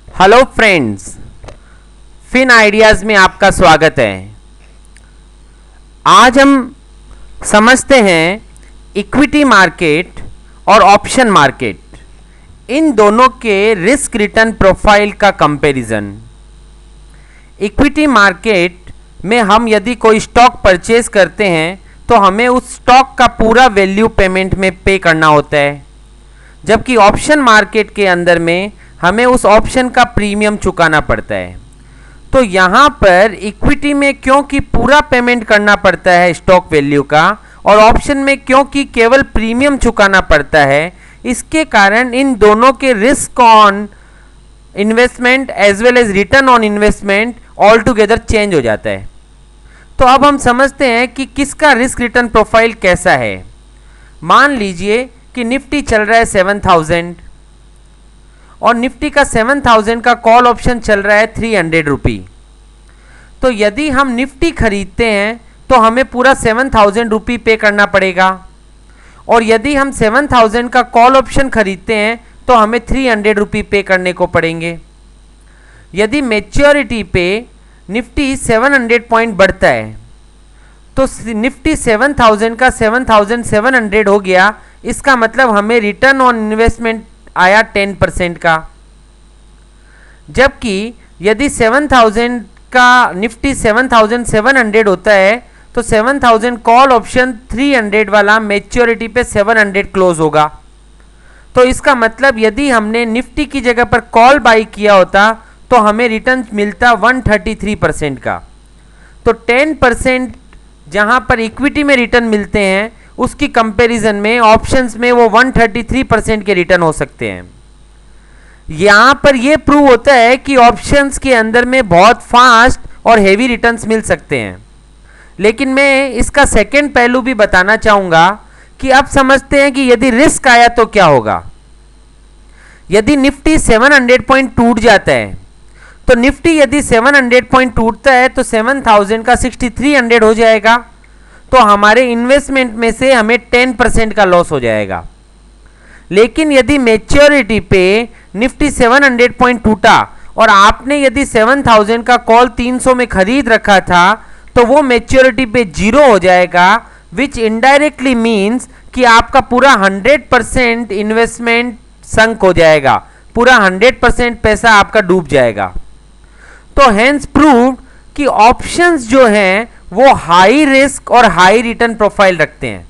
Hello friends, fin ideas में आपका स्वागत है। आज हम समझते हैं इक्विटी मार्केट और ऑप्शन मार्केट, इन दोनों के रिस्क रिटर्न प्रोफाइल का कंपैरिजन। इक्विटी मार्केट में हम यदि कोई स्टॉक परचेज करते हैं तो हमें उस स्टॉक का पूरा वैल्यू पेमेंट में पे करना होता है, जबकि ऑप्शन मार्केट के अंदर में हमें उस ऑप्शन का प्रीमियम चुकाना पड़ता है। तो यहाँ पर इक्विटी में क्योंकि पूरा पेमेंट करना पड़ता है स्टॉक वैल्यू का, और ऑप्शन में क्योंकि केवल प्रीमियम चुकाना पड़ता है, इसके कारण इन दोनों के risk on investment as well as return on investment all together change हो जाता है। तो अब हम समझते हैं कि किसका रिस्क रिटर्न प्रोफाइल कैसा है। मान लीजिए कि निफ्टी चल रहा है 7000 और निफ्टी का 7000 का कॉल ऑप्शन चल रहा है 300 रुपी। तो यदि हम निफ्टी खरीदते हैं तो हमें पूरा 7000 रुपी पे करना पड़ेगा, और यदि हम 7000 का कॉल ऑप्शन खरीदते हैं तो हमें 300 रुपी पे करने को पड़ेंगे। यदि मैच्योरिटी पे निफ्टी 700 पॉइंट बढ़ता है तो निफ्टी 7000 का 7700 हो गया। इसका मतलब हमें रिटर्न ऑन इन्वेस्टमेंट आया 10% का। जबकि यदि 7000 का निफ्टी 7700 होता है तो 7000 कॉल ऑप्शन 300 वाला मैच्योरिटी पे 700 क्लोज होगा। तो इसका मतलब यदि हमने निफ्टी की जगह पर कॉल बाई किया होता तो हमें रिटर्न मिलता 133% का। तो 10% जहां पर इक्विटी में रिटर्न मिलते हैं उसकी कंपैरिजन में ऑप्शंस में वो 133% के रिटर्न हो सकते हैं। यहां पर यह प्रूव होता है कि ऑप्शंस के अंदर में बहुत फास्ट और हेवी रिटर्न्स मिल सकते हैं। लेकिन मैं इसका सेकंड पहलू भी बताना चाहूंगा कि अब समझते हैं कि यदि रिस्क आया तो क्या होगा। यदि निफ्टी 700 पॉइंट टूट जाता है तो निफ्टी यदि 700 पॉइंट टूटता है तो 7000 का 6300 हो जाएगा। तो हमारे इन्वेस्टमेंट में से हमें 10% का लॉस हो जाएगा। लेकिन यदि मैच्योरिटी पे निफ्टी 700 पॉइंट टूटा और आपने यदि 7000 का कॉल 300 में खरीद रखा था तो वो मैच्योरिटी पे 0 हो जाएगा, विच इनडायरेक्टली मीन्स कि आपका पूरा 100% इन्वेस्टमेंट संक हो जाएगा, पूरा 100% पैसा आपका डूब जाएगा। तो हेंस प्रूव्ड कि ऑप्शंस जो हैं वो हाई रिस्क और हाई रिटर्न प्रोफाइल रखते हैं।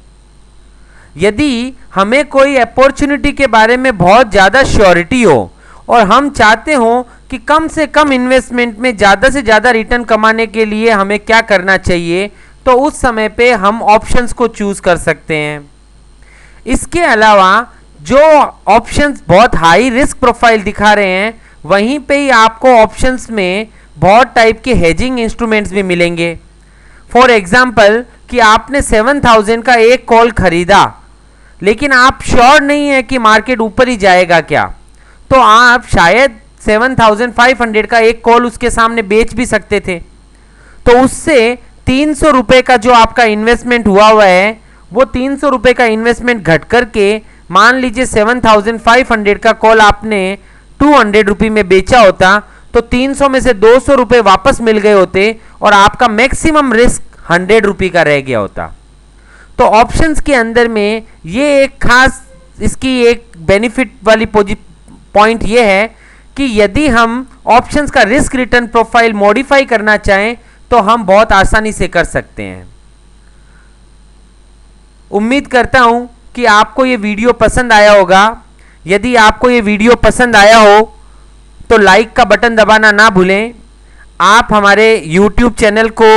यदि हमें कोई अपॉर्चुनिटी के बारे में बहुत ज़्यादा श्योरिटी हो और हम चाहते हो कि कम से कम इन्वेस्टमेंट में ज़्यादा से ज़्यादा रिटर्न कमाने के लिए हमें क्या करना चाहिए, तो उस समय पे हम ऑप्शंस को चूज कर सकते हैं। इसके अलावा जो ऑप्शंस बहुत हाई रिस्क प्रोफाइल दिखा रहे हैं वहीं पे ही आपको ऑप्शंस में बहुत टाइप के हेजिंग इंस्ट्रूमेंट्स भी मिलेंगे। फॉर एग्जाम्पल कि आपने 7000 का एक कॉल खरीदा लेकिन आप श्योर नहीं है कि मार्केट ऊपर ही जाएगा क्या, तो आप शायद 7500 का एक कॉल उसके सामने बेच भी सकते थे। तो उससे 300 रुपये का जो आपका इन्वेस्टमेंट हुआ है वो 300 रुपये का इन्वेस्टमेंट घट करके मान लीजिए 7500 का कॉल आपने 200 रुपये में बेचा होता तो 300 में से 200 रुपये वापस मिल गए होते और आपका मैक्सिमम रिस्क 100 रुपये का रह गया होता। तो ऑप्शंस के अंदर में ये एक खास इसकी एक बेनिफिट वाली पॉइंट ये है कि यदि हम ऑप्शंस का रिस्क रिटर्न प्रोफाइल मॉडिफाई करना चाहें तो हम बहुत आसानी से कर सकते हैं। उम्मीद करता हूं कि आपको ये वीडियो पसंद आया होगा। यदि आपको ये वीडियो पसंद आया हो तो लाइक का बटन दबाना ना भूलें। आप हमारे YouTube चैनल को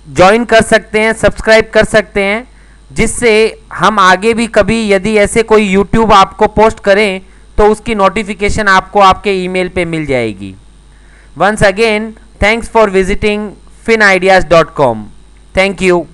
ज्वाइन कर सकते हैं, सब्सक्राइब कर सकते हैं, जिससे हम आगे भी कभी यदि ऐसे कोई YouTube आपको पोस्ट करें तो उसकी नोटिफिकेशन आपको आपके ईमेल पे मिल जाएगी। Once again thanks for visiting finideas.com। Thank you.